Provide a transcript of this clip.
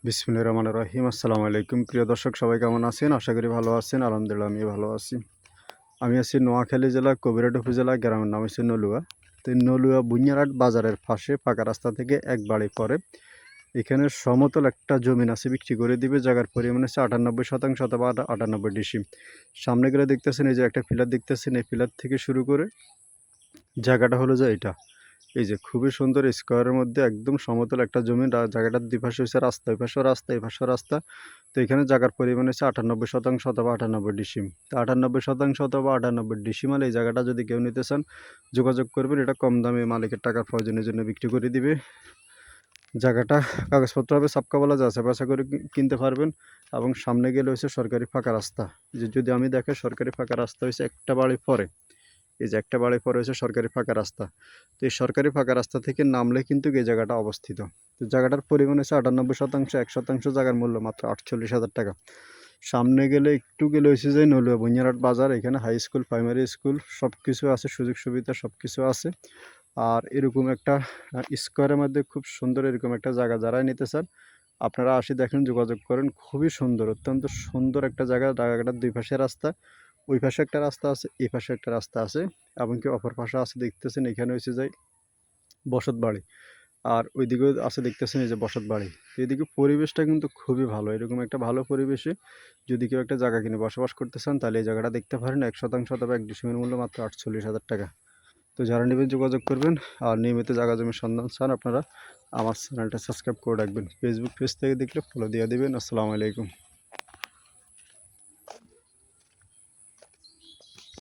বিসমিল্লাহির রহমানির রহিম। আসসালামু আলাইকুম। প্রিয় দর্শক সবাই কেমন আছেন? আশা করি ভালো আছেন। আলহামদুলিল্লাহ আমি ভালো আছি। আমি আছি নোয়াখালী জেলা কবিরহাট উপজেলা, গ্রামের নাম হচ্ছে নলুয়া। তো এই নলুয়া বুনিয়ারহাট বাজারের পাশে ফাঁকা রাস্তা থেকে এক বাড়ি পরে এখানে সমতল একটা জমিন আছে, বিক্রি করে দিবে। জায়গার পরিমাণ হচ্ছে 98% অথবা 98 ডিসি। সামনে গেলে দেখতেছেন এই যে একটা পিলার দেখতেছেন, এই পিলার থেকে শুরু করে জায়গাটা হলো যে এটা, এই যে খুবই সুন্দর স্কোয়ারের মধ্যে একদম সমতল একটা জমি। জায়গাটার দুই পাশে হচ্ছে রাস্তা, ওই পাশেও রাস্তা, এই পাশেও রাস্তা। তো এখানে জায়গার পরিমাণ হচ্ছে 98% অথবা 98 ডিসিম। তো 98% অথবা 98 ডিসিমাল এই জায়গাটা যদি কেউ নিতে চান যোগাযোগ করবেন। এটা কম দামে মালিকের টাকার প্রয়োজনের জন্য বিক্রি করে দিবে। জায়গাটা কাগজপত্র হবে সাবকাওয়ালা, যাচাই বাছাই করে কিনতে পারবেন। এবং সামনে গেলে হচ্ছে সরকারি ফাঁকা রাস্তা। যে যদি আমি দেখে সরকারি ফাঁকা রাস্তা হচ্ছে একটা বাড়ি পরে, এই যে একটা বাড়ি পরে হচ্ছে সরকারি ফাঁকা রাস্তা। তো এই সরকারি ফাঁকা রাস্তা থেকে নামলে কিন্তু এই জায়গাটা অবস্থিত। তো জায়গাটার পরিমাণ হচ্ছে 98%। 1% জায়গার মূল্য মাত্র 48,000 টাকা। সামনে গেলে একটু গেলে হচ্ছে যে নলুয়া বুনিয়ারহাট বাজার, এখানে হাই স্কুল, প্রাইমারি স্কুল সব কিছু আছে, সুযোগ সুবিধা সব কিছু আছে। আর এরকম একটা স্কোয়ারের মধ্যে খুব সুন্দর এরকম একটা জায়গা যারাই নিতে চান আপনারা আসি দেখেন, যোগাযোগ করেন। খুবই সুন্দর, অত্যন্ত সুন্দর একটা জায়গা। জায়গাটার দুই পাশে রাস্তা, ওই পাশে একটা রাস্তা আছে, এই পাশে একটা রাস্তা আছে, এমনকি অপর পাশে আছে দেখতেছেন এখানে হচ্ছে যাই বসত বাড়ি। আর ওইদিকেও আছে দেখতেছেন এই যে বসত বাড়ি। তো এদিকে পরিবেশটা কিন্তু খুবই ভালো। এরকম একটা ভালো পরিবেশে যদি কেউ একটা জায়গা কিনে বসবাস করতে চান তাহলে এই জায়গাটা দেখতে পারেন। 1% অথবা 1 ডিসিমের মূল্য মাত্র 48,000 টাকা। তো যারা নেবেন যোগাযোগ করবেন। আর নিয়মিত জায়গা জমির সন্ধান চান আপনারা আমার চ্যানেলটা সাবস্ক্রাইব করে রাখবেন। ফেসবুক পেজ থেকে দেখলে ফলো দিয়ে দিবেন। আসসালামু আলাইকুম।